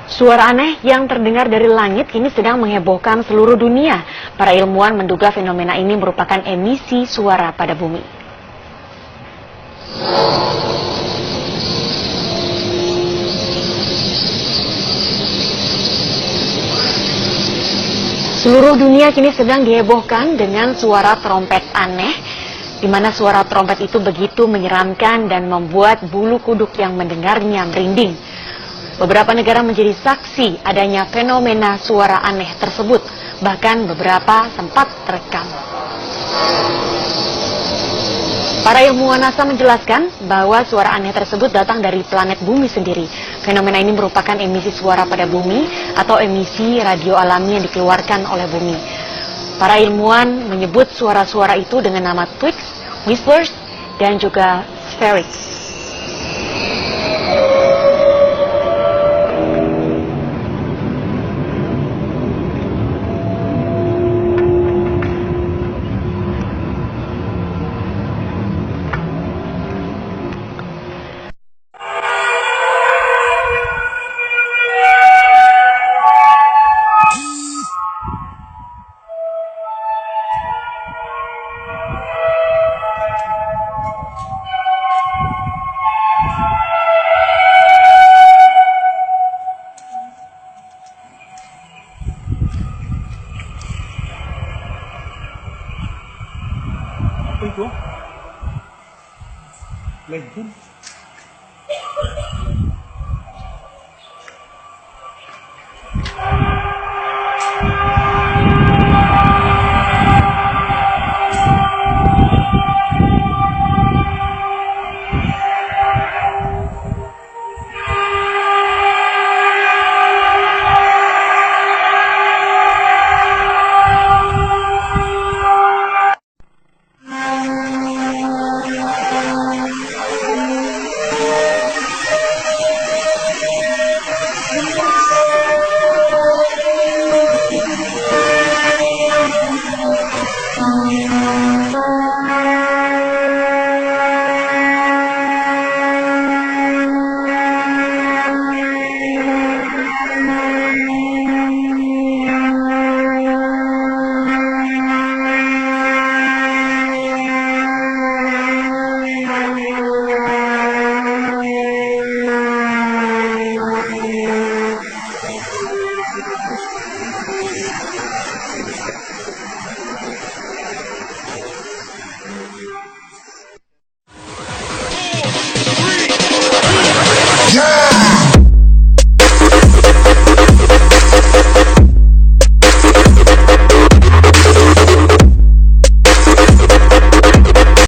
Suara aneh yang terdengar dari langit kini sedang menghebohkan seluruh dunia. Para ilmuwan menduga fenomena ini merupakan emisi suara pada bumi. Seluruh dunia kini sedang dihebohkan dengan suara trompet aneh, di mana suara trompet itu begitu menyeramkan dan membuat bulu kuduk yang mendengarnya merinding. Beberapa negara menjadi saksi adanya fenomena suara aneh tersebut, bahkan beberapa sempat terekam. Para ilmuwan NASA menjelaskan bahwa suara aneh tersebut datang dari planet bumi sendiri. Fenomena ini merupakan emisi suara pada bumi atau emisi radio alami yang dikeluarkan oleh bumi. Para ilmuwan menyebut suara-suara itu dengan nama tweets, whispers, dan juga spherics. Apa itu? Legend.